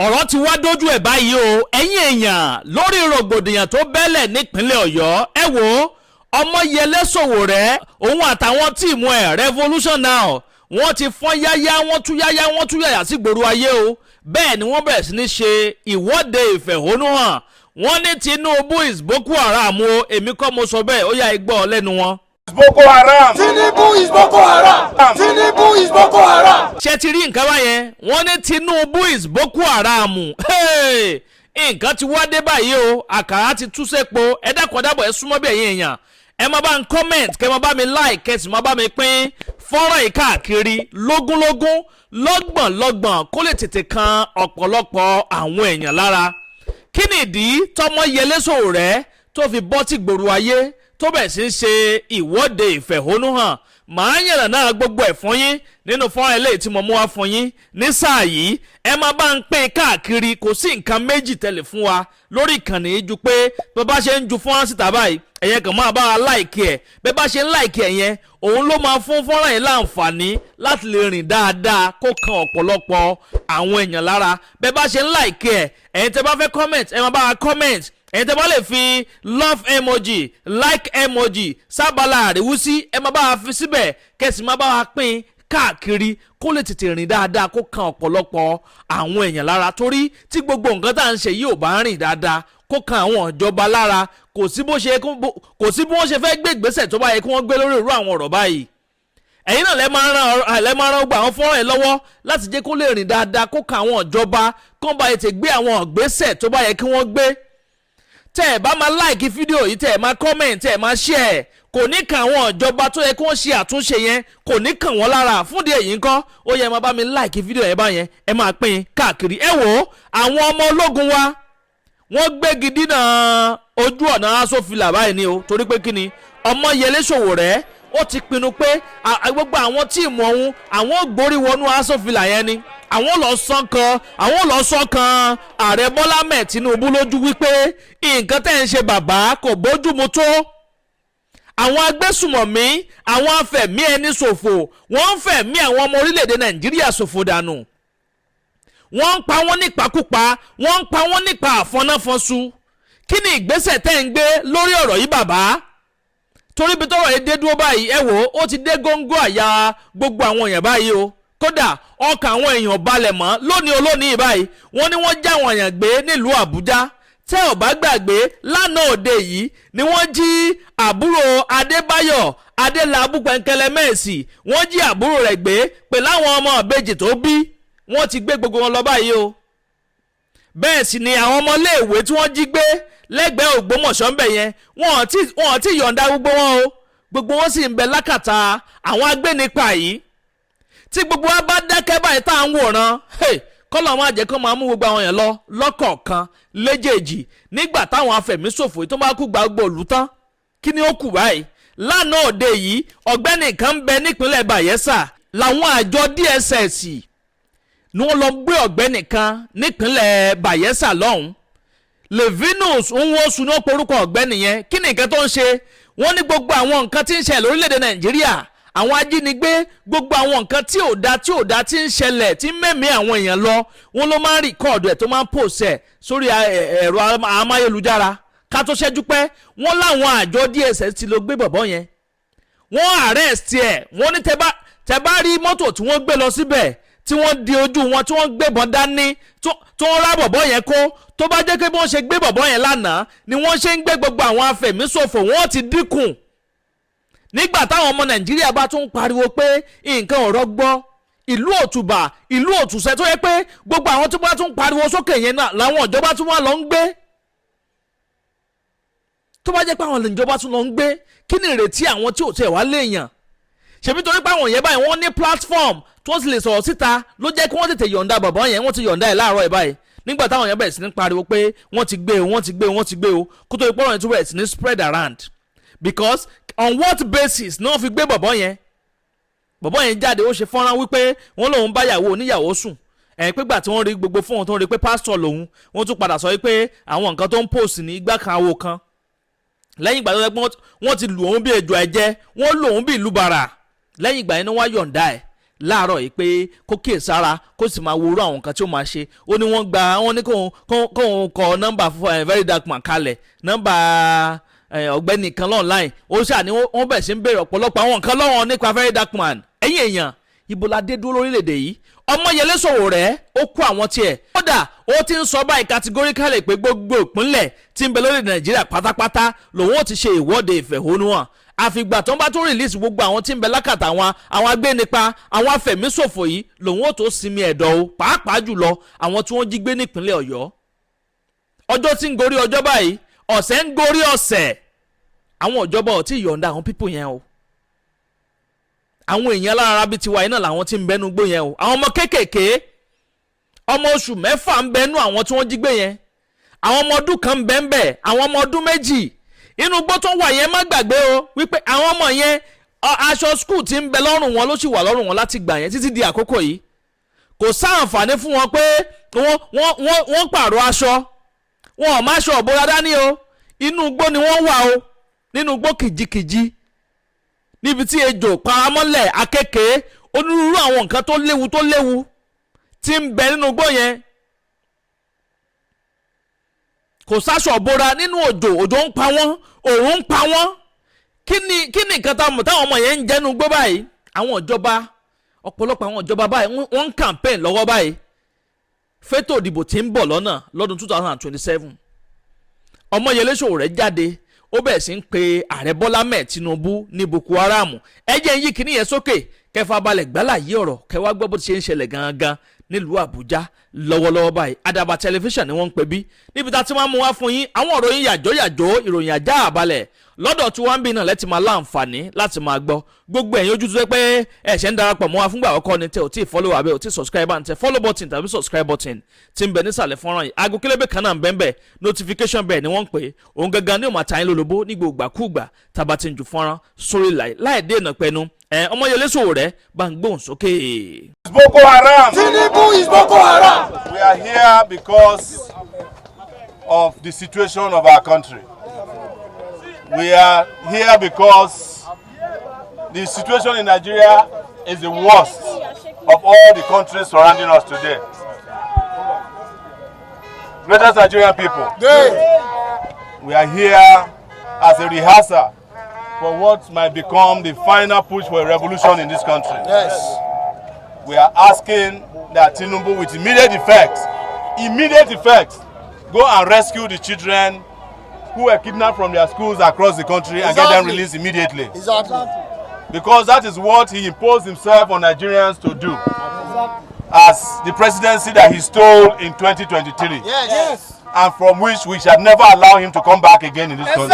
ọ̀rọ̀ ti wá dójú ẹ̀ báyìí o ẹ̀yin èèyàn lórí rògbòdìyàn tó bẹ́lẹ̀ nípínlẹ̀ ọ̀yọ́ ẹ wò ó Omoyele Sowore òun àtàwọn tíìmù ẹ̀ Revolution Now wọ́n ti fọ́n yáyá wọ́n tú yáyá wọ́n tú yàyà sí gbòòrò ayé o bẹ́ẹ̀ ni wọ́n bẹ̀rẹ̀ sí ní ṣe ìwọ́de ìfẹ̀hónúhàn wọ́n ní Tinubu is Boko Haram o èmi kọ́ mo sọ bẹ́ẹ̀ ó yá igbó lẹ́nu wọn. Boko Haram. Tinubu is Boko Haram. Tinubu is Boko Haram. ṣé ti rí nǹkan báyẹn wọ́n ní Tinubu is Boko Haram nǹkan ti wá dé báyìí o àkàrà ti tú sépo ẹ dákun dábọ̀ ẹ súnmọ́ bí ẹ̀yin èèyàn ẹ máa bá ń comment kẹ́ máa bá mi like kẹ́ sì máa bá mi pín fọ́nrán yìí káàkiri lógúnlógún lọ́gbọ̀nlọ́gbọ̀n kó lè tètè kan ọ̀pọ̀lọpọ̀ àwọn èèyàn lára kí nìdí t'Omoyele Sowore tó fi bọ́ tí gbòòrò ayé tó bẹ̀ sí ń ṣe ìwọ́de ìfẹ̀hónúhàn màá yànnà náà gbogbo ẹ̀ fún yín nínú fọ́nrán eléyìí tí mo mú wá fún yín ní sáà yìí ẹ máa bá ń pín káàkiri kò sí nǹkan méjì tẹ́lẹ̀ fún wa lórí ìkànnì yìí ju pé bó bá ṣe ń ju fọ́nrán síta báyìí ẹ̀yẹ kàn máa bá wa láìkì ẹ̀ bẹ́ẹ̀ bá ṣe ń láìkì ẹ̀ yẹn òun ló máa fún fọ́nrán yìí láǹfààní láti lè rìn dáadáa kó kan ọ̀pọ̀lọpọ̀ àwọn èèyàn lára bẹ́ẹ̀ bá ṣe ń láìkì ẹ̀ ẹ̀yin tẹ́ bá fẹ́ comment ẹ máa bá wa comment ẹ̀yin tẹ́ bá lè fi love emoji like emoji sábàlá àríwúsí ẹ máa bá wa fi síbẹ̀ kẹ́sì máa bá wa pín káàkiri kó lè tètè rìn dáadáa kó kan ọ̀pọ̀lọpọ̀ àwọn èèyàn lára torí tí gbogbo nǹkan tá à ń ṣe yìí ò bá rìn dáadáa kó kan àwọn ìjọba lára kò sí bí wọ́n ṣe fẹ́ gbé ìgbésẹ̀ tó bá yẹ kí wọ́n gbé lórí irú àwọn ọ̀rọ̀ báyìí ẹ̀yin náà lẹ́ máa ràn gba àwọn fọ́nrán ẹ̀ lọ́wọ́ láti jẹ́ kó lè rìn dáadáa kó kan àwọn ìjọba kó bá yẹ tè gbé àwọn ìgbésẹ̀ tó bá yẹ kí wọ́n gbé tẹ́ ẹ̀ bá máa like fídíò yìí tẹ́ ẹ̀ máa comment tẹ́ ẹ̀ máa share kò ní kan àwọn ìjọba tó yẹ kí wọ́n ṣe àtúnṣe yẹn kò ní kàn wọ́n lára fúndì èyí ńkọ́ ó yẹ máa bá mi like fídíò yẹn báyẹn ẹ máa pín káàkiri ẹ wò ó àwọn ọmọ ológun wa wọ́n Gbegidina ojú ọ̀nà asòfilà báyìí ni o torí pé kí ni Omoyele Sowore ó ti pinnu pé gbogbo àwọn tíìmù ọ̀hún àwọn ò gbórí wọnú asòfilà yẹn ni àwọn lọ sọ kan ààrẹ Bọ́lá Ahmed Tinubu lójú wípé nǹkan tẹ́ ń ṣe bàbá kò bójúmu tó àwọn agbésùmọ̀mí àwọn afẹ̀mí ẹni ṣòfò wọ́n ń fẹ̀mí àwọn ọmọ orílẹ̀-èdè Nàìjíríà ṣòfò dànù wọ́n ń pa wọ́n nípakúpa wọ́n ń pa wọ́n nípa àfọnáfọ́nsu kí ni ìgbésẹ̀ tẹ́ ń gbé lórí ọ̀rọ̀ yìí bàbá torí bí tọ́rọ̀ yìí dé dúró báyìí ẹ wò ó ti dé góńgó àyà gbogbo àwọn èèyàn báyìí o kódà ọkàn àwọn èèyàn balẹ̀ mọ́ lónìí olónìí báyìí wọ́n ní wọ́n já àwọn èèyàn gbé nílùú Àbújá tẹ́ ò bá gbàgbé lánàá òde yìí ni wọ́n jí àbúrò Adébáyọ̀ Adélabú Pẹ̀nkẹ́lẹ́ Mẹ́ẹ̀sì wọ́n jí àbúrò rẹ̀ gbé pẹ̀lú àwọn ọmọ ìbejì tó bí wọ́n ti gbé gbogbo wọn lọ báyìí o bẹ́ẹ̀ sì ni àwọn ọmọléèwé tí wọ́n jí gbé lẹ́gbẹ̀ẹ́ Ògbómọ̀ṣọ́ ń bẹ̀ yẹn wọ́n ti yọ̀ǹda gbogbo wọn o gbogbo wọn sì ń bẹ lákàtà àwọn agbénipa yìí tí gbogbo wa bá dákẹ́ báyìí tá à ń wòran kọ́lọ̀ máa jẹ́ kó máa mú gbogbo àwọn yẹn lọ lọ́kọ̀ọ̀kan léjèèjì nígbà táwọn afẹ̀míṣòfò tó bá kú gba gbogbo òlù tán kí ni ó kù báyìí lánàá òde yìí ọ̀gbẹ́ni kan ń bẹ nípínlẹ̀ Bayelsa làwọn àjọ DSS ni wọ́n lọ gbé ọ̀gbẹ́ni kan nípínlẹ̀ Bayelsa lọ́hùn Levinus Nwosu ní ó porúkọ ọ̀gbẹ́ni yẹn kí ni nǹkan tó ń ṣe wọ́n ní gbogbo àwọn nǹkan tí ń ṣẹlẹ̀ lórílẹ̀‐èdè Nàìjíríà àwọn ajínigbé gbogbo àwọn nǹkan tí ò dá tí ń ṣẹlẹ̀ tí ń mẹ́mí àwọn èèyàn lọ wọ́n ló máa ń rìkọ́ọ̀dù ẹ̀ tó máa ń post ẹ̀ sórí ẹ̀rọ amáyélujára ká tó ṣẹ́jú pẹ́ wọ́n láwọn àjọ DSS ti lọ gbé bọ̀bọ́ yẹn wọ́n arrest ẹ̀ wọ́n ní tẹ́ bá rí mọ́tò tí wọ́n gbé lọ síbẹ̀ tí wọ́n di ojú wọn tí wọ́n gbébọn dání tó ń rá bọ̀bọ́ yẹn kó tó bá jẹ́ pé bí wọ́n ṣe gbé bọ̀bọ́ yẹn lánàá ni wọ́n ṣe ń gbé gbogbo àwọn afẹ̀míṣòfò wọ́n ti dínkù nígbà táwọn ọmọ Nàìjíríà bá tún pariwo pé nǹkan ò rọgbọ ìlú òtùbà ìlú òtùsẹ tó yẹ pé gbogbo àwọn tó bá tún pariwo sókè yẹn náà làwọn ìjọba tún wá lọ ń gbé tó bá jẹ́ pé àwọn ìjọba tún lọ ń gbé kí ni ìrètí àwọn tí ò tẹ̀ wá léèyàn ṣèbí torí pé àwọn yẹn báyìí wọ́n ní platform tí wọ́n sì lè sọ̀rọ̀ síta ló jẹ́ kí wọ́n tètè yọ̀ǹda bọ̀bọ̀ yẹn wọ́n ti yọ̀ǹda ẹ̀ láàárọ̀ ẹ̀ báyìí nígbà táwọn yẹn bẹ̀rẹ̀ sí ní pariwo pé wọ́n ti gbé o kó tó ipò ọ̀rọ̀ yẹn tún bẹ̀rẹ̀ sí ní spread around because on what basis ni wọ́n fi gbé bọ̀bọ̀ yẹn jáde ó ṣe fọ́nrán wípé wọ́n lòun bá yàwó oníyàwó sùn pé gbà tí wọ́n rí gbogbo fóun tó ń rí pé pásítọ̀ lòun wọ́n tún padà sọ wípé àwọn nǹkan tó ń post ní igbá kan awo kan lẹ́yìn ìgbà tó wọ́n ti lù òun bí ejò ẹ̀jẹ̀ wọ́n lù òun bí ìlú bàrà lẹ́yìn ìgbà yẹn ni wọ́n yọ̀ǹda ẹ̀ láàárọ̀ yìí pé kó kíyèsára kó sì máa worú àwọn nǹkan tí ó máa ṣe. Ó ní wọ́n ní kóun kọ nọ́mbà fún very dark man kalẹ̀, nọ́mbà ọ̀gbẹ́ni kan online. Ó ṣáà ní wọ́n bẹ̀ sí ń béèrè ọ̀pọ̀lọpọ̀ àwọn nǹkan lọ́wọ́ nípa very dark man. Ẹ̀yin èèyàn, ibo la dé dúró lórílẹ̀‐èdè yìí? Omoyele Sowore ó kó àwọn tiẹ̀. Kódà ó ti ń sọ báyìí categorically pé gbogbo ìpínlẹ̀ tí ń bẹ lórí Nàìjíríà pátápátá lòun ó ti ṣe ìwọ́de ìfẹ̀hónúhàn. Àfìgbà tó ń bá tó release gbogbo àwọn tí ń bẹ lákàtà àwọn agbénipa, àwọn afẹ̀míṣòfò yìí lòun ó tó sinmi ẹ̀dọ̀ o, pàápàá jùlọ àwọn tí wọ́n jí gbé nípínlẹ̀ Ọ̀yọ́. Ọjọ́ tí ń gorí ọjọ́ báyìí, ọ̀sẹ̀ ń gorí ọ̀sẹ̀, àwọn ìjọba ò tí ì yọ̀ǹda àwọn pípò yẹn o. Àwọn èèyàn alára bíi tiwa iná làwọn tí ń bẹnu gbó yẹn o. Àwọn ọmọ kéékèèké, ọmọ oṣù 6 ń bẹnu àwọn tí wọ́n jí gbé yẹn. Àwọn ọmọ ọdún kan ń bẹ ń bẹ, àwọn ọmọ ọdún 2. Inú gbó tó wà yẹn má gbàgbé o wípé àwọn ọmọ yẹn aṣọ skul tí ń bẹ lọ́rùn wọn ló sì wà lọ́rùn wọn láti gbà yẹn títí di àkókò yìí. Kò sáǹfààní fún wọn pé wọ́n pààrọ̀ aṣọ, wọn ò má aṣọ òbóra dání o. Inú gbó ni wọ́n wà o, nínú gbó kìjikìji, níbi tí ejò paramọ́lẹ̀ akékèé onírúurú àwọn nǹkan tó léwu tí ń bẹ nínú gbó yẹn. Kò sáṣọ òbóra nínú òjò ń pa wọ́n, òòrùn ń pa wọ́n. Kí ni nǹkan táwọn ọmọ yẹn ń jẹ́nu gbó báyìí? Àwọn ìjọba, ọ̀pọ̀lọpọ̀ àwọn ìjọba báyìí wọ́n ń campaign lọ́wọ́ báyìí fétò ìdìbò tí ń bọ̀ lọ́nà lọ́dún 2027. Omoyele Sowore jáde, ó bẹ̀rẹ̀ sí ń pe ààrẹ Bọ́lá Ahmed Tinubu ní Boko Haram. Ẹ jẹ́ ń yí kíní yẹn sókè kẹfà balẹ̀ gbálàyé ọ̀rọ̀ kẹwàá gbọ́ bó ti ṣe ń ṣẹlẹ̀ gangan nílùú Àbújá lọ́wọ́lọ́wọ́ báyìí. Àdàbà tẹlifíṣàn ni wọ́n ń pè bí níbi tá a ti máa mú wá fún yín àwọn ìròyìn yàjó ìròyìn ajá àbálẹ̀ lọ́dọ̀ tí wọ́n ń bí náà lẹ́tì máa láǹfààní láti máa gbọ́. Gbogbo ẹ̀yin ojú tó jẹ́ pé ẹ̀ṣẹ̀ ń darapọ̀ mọ́ wa fúngbà àkọ́kọ́ ni tẹ ò tí ì follow abẹ́ ò tí ì subscribe and tẹ follow button tàbí subscribe button tí ń bẹ nísàlẹ̀ fọ́nrán yìí. Aago kélébé kan náà ń bẹ́ẹ̀ notification bell ni wọ́n ń pè é. Òun gangan ni ó máa ta yín lólobó ní gbogbo tàbá ti ń ju fọ́nrán sórí láì dé ìnà pẹ̀nu. Omoyele Sowore bá ń gbóhùn sókè. Boko Haram. Tinubu is Boko Haram. We are here because of the situation of our country. We are here because the situation in Nigeria is the worst of all the countries surrounding us today. Greatest Nigerian people, we are here as a rehearsal for what might become the final push for a revolution in this country. Yes. We are asking that Tinubu, with immediate effect, go and rescue the children who were kidnapped from their schools across the country and get them released immediately. Exactly. Because that is what he imposed himself on Nigerians to do as the presidency that he stole in 2023. Yes. And from which we shall never allow him to come back again in this country.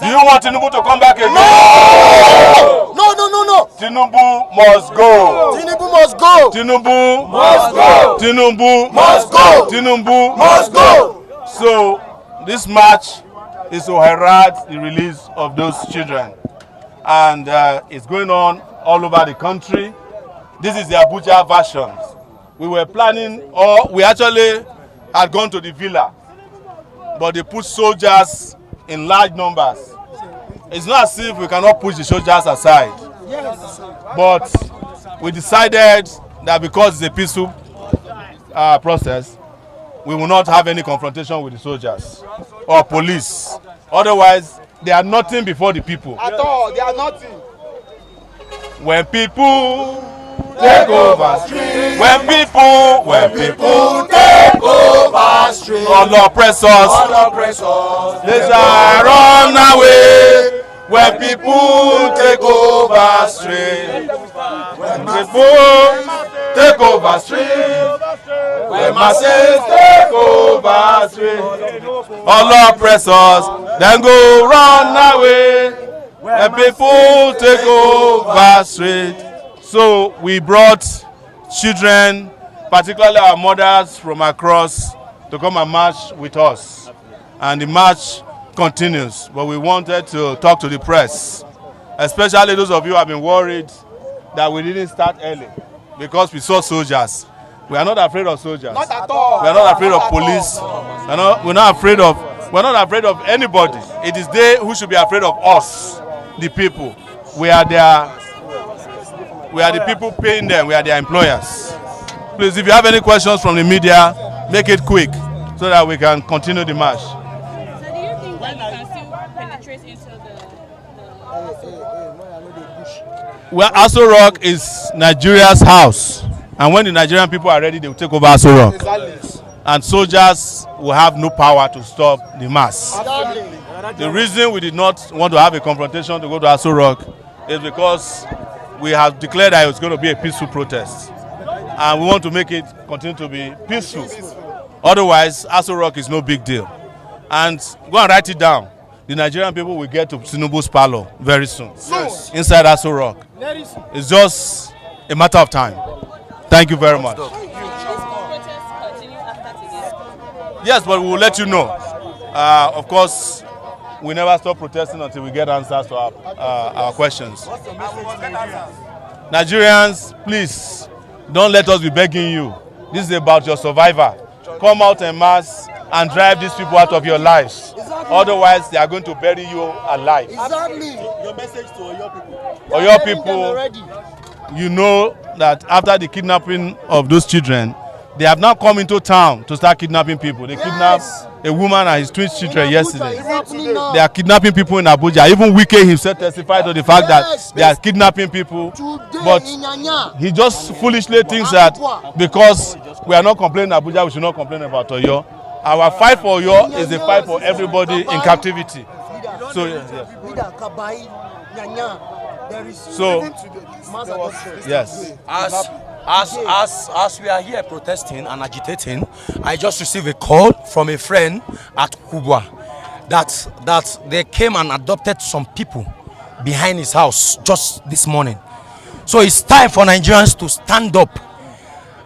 Do you want Tinubu to come back again? No! No. Tinubu must go. Tinubu must go. Tinubu Must go. Tinubu Must go. Tinubu Must go. So this march is to herald the release of those children, and it's going on all over the country. This is the Abuja version. We were planning, or we actually had gone to the villa, but they put soldiers in large numbers. It's not as if we cannot push the soldiers aside. Yes. But we decided that because it's a peaceful process, we will not have any confrontation with the soldiers or police. Otherwise, they are nothing before the people. At all, they are nothing. When people take over street, when people take over street, all oppressors, they shall run away. When people take over street, when people take over street, when masses take over street, all oppressors then go run away. When people take over street. So we brought children, particularly our mothers from across, to come and march with us. And the march continues, but we wanted to talk to the press, especially those of you who have been worried that we didn't start early because we saw soldiers. We are not afraid of soldiers. Not at all. We are not afraid of police. We're not afraid of anybody. It is they who should be afraid of us, the people. We are their We are the people paying them. We are their employers. Please, if you have any questions from the media, make it quick so that we can continue the march. So do you think that you can still penetrate into the Well, Aso Rock is Nigeria's house. And when the Nigerian people are ready, they will take over Aso Rock. And soldiers will have no power to stop the mass. The reason we did not want to have a confrontation to go to Aso Rock is because we have declared that it was going to be a peaceful protest. And we want to make it continue to be peaceful. Otherwise, Aso Rock is no big deal. And go and write it down. The Nigerian people will get to Tinubu's parlor very soon. Yes. Inside Aso Rock. It's just a matter of time. Thank you very much. Yes, but we will let you know. Of course, we never stop protesting until we get answers to our questions. Nigerians, please, don't let us be begging you. This is about your survival. Come out en masse and drive these people out of your lives. Otherwise, they are going to bury you alive. Exactly. Your message to Oyo people, you know that after the kidnapping of those children, they have now come into town to start kidnapping people. They kidnapped a woman and his twin children yesterday. They are kidnapping people in Abuja. Even Wike himself testified to the fact that they are kidnapping people. But he just foolishly thinks that because we are not complaining Abuja, we should not complain about Oyo. Our fight for Oyo is a fight for everybody in captivity. So, yes. As we are here protesting and agitating, I just received a call from a friend at Kubwa that they came and adopted some people behind his house just this morning. So it's time for Nigerians to stand up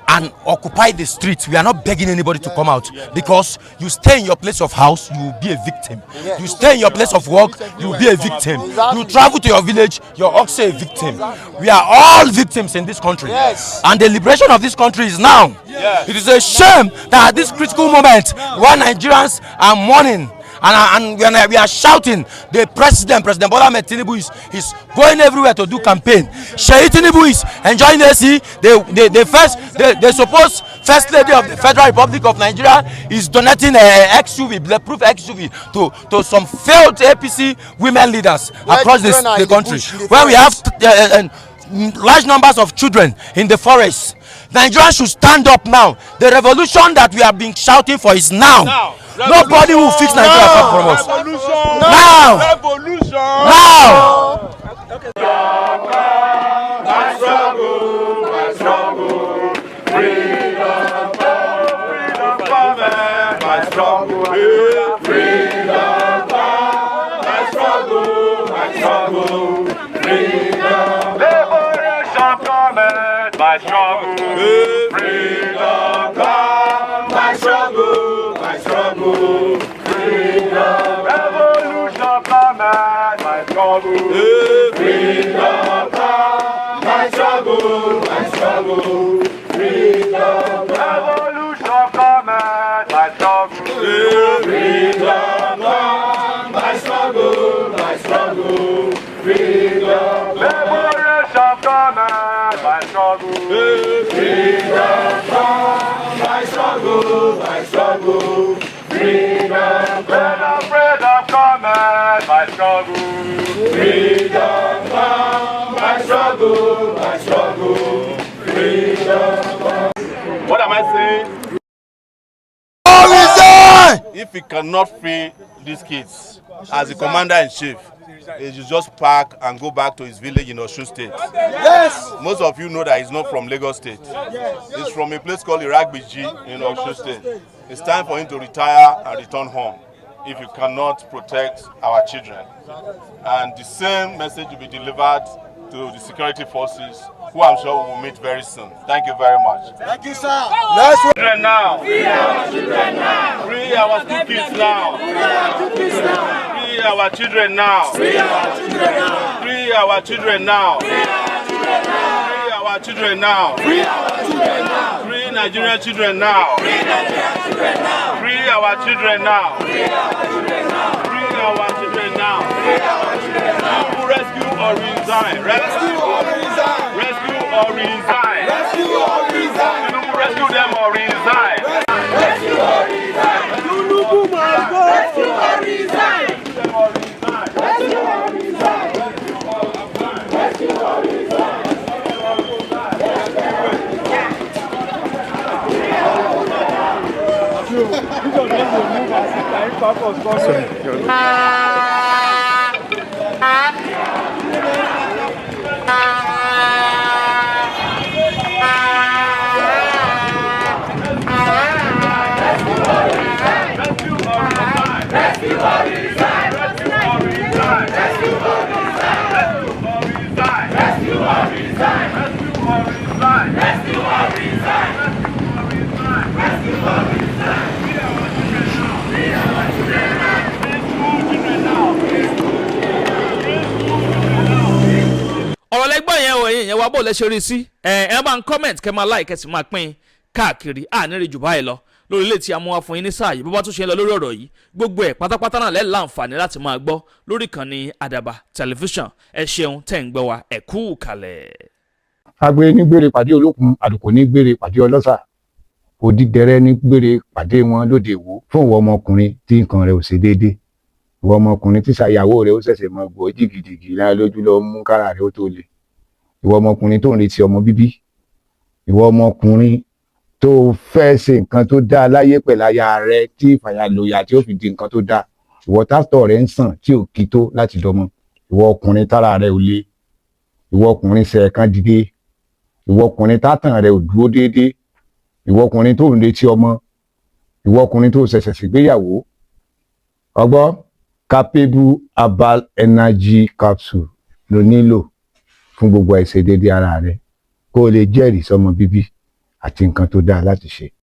and occupy the streets. We are not begging anybody to come out, because you stay in your place of house, you will be a victim. You stay in your place of work, you will be a victim. You travel to your village, you're also a victim. We are all victims in this country. And the liberation of this country is now. It is a shame that at this critical moment, while Nigerians are mourning and we are shouting, the President Bola Ahmed Tinubu is going everywhere to do campaign. Sheikh Tinubu is enjoying AC. The supposed First Lady of the Federal Republic of Nigeria is donating a XUV, bulletproof XUV, to some failed APC women leaders across the country. Where we have large numbers of children in the forest. Nigerians should stand up now. The revolution that we have been shouting for is now. Nobody will fix Nigeria apart from us. Now! My struggle, freedom, my struggle, freedom, my struggle, freedom, liberation cometh, my struggle, freedom, my struggle, freedom, revolution cometh, my struggle, freedom, my struggle, freedom, revolution cometh, my struggle, freedom, my struggle, freedom, liberation cometh, my struggle, freedom, my struggle, freedom, freedom cometh, my struggle, freedom, my struggle, freedom. What am I saying? If we cannot free these kids, as the commander-in-chief, he should just pack and go back to his village in Osun State. Yes. Most of you know that he's not from Lagos State. He's from a place called Gbegidin in Osun State. It's time for him to retire and return home if you cannot protect our children. And the same message will be delivered to the security forces, who I'm sure we will meet very soon. Thank you very much. Thank you, sir. Let's children now. Free our children now. Free our two kids now. Free our children now. Free our children now. Free our children now. Free our children now. Free our children now. Free Nigerian children now. Free Nigerian children now. Free our children now. Free our children now. Free our children now. Free our children now. Rescue or resign. Rescue or resign. Rescue or resign. Rescue or resign. Tinubu rescue them or resign. Rescue or resign. Tinubu must go. Rescue or resign. Rescue or resign. Rescue or resign. ọ̀rọ̀ lẹ́gbọ́n yẹn o ẹ̀yin yẹn wá bó lẹ́ ṣe rí sí ẹ máa ń comment kẹ́ máa like kẹ́ sì máa pín káàkiri àníri jù báyìí lọ lórí ilé tí a mú wá fún yín ní sáà yìí bó bá tún ṣe ń lọ lórí ọ̀rọ̀ yìí gbogbo ẹ̀ pátápátá náà lẹ́ẹ̀ láǹfààní láti máa gbọ́ lórí ìkànnì àdàbà tẹlifíṣàn ẹ ṣeun tẹ̀ ń gbọ́ wa ẹ kú kalẹ̀. agbe ní gbére pàdé olókun àdùkò ní gbére pàdé ọlọ́sà òdìdẹrẹ́ ní gbére pàdé wọn lóde ìwò fún ìwọ ọmọkùnrin tí nǹkan rẹ̀ ò ṣe déédé ìwọ ọmọkùnrin tí ṣàyàwó rẹ̀ ó ṣẹ̀ṣẹ̀ mọ gbọ́ jìgìjìgì lára lójú lọ mú kára rẹ̀ ó tó le ìwọ ọmọkùnrin tó ń retí ọmọ bíbí ìwọ ọmọkùnrin tó fẹ́ ṣe nǹkan tó dáa láyé pẹ̀lú aya rẹ̀ tí ìfàyàlòyà tí ó fi di nǹkan tó dáa ìwọ tásítọ̀ rẹ̀ ń sàn tí ò kí tó láti dọmọ ìwọ ọkùnrin tára rẹ̀ ò le ìwọ ọkùnrin ṣẹ̀ẹ̀kan dìde ìwọ ọkùnrin tátàn rẹ̀ ò dúró déédéé ìwọ ọkùnrin tó ń retí ọmọ ìwọ ọkùnrin tó ṣẹ̀ṣẹ̀ ṣègbéyàwó ọgbọ́ capable herbal energy capsule ló nílò fún gbogbo àìṣedéédé ara rẹ kó o lè jẹ́rìí sọmọ bíbí àti nǹkan tó dáa láti ṣe.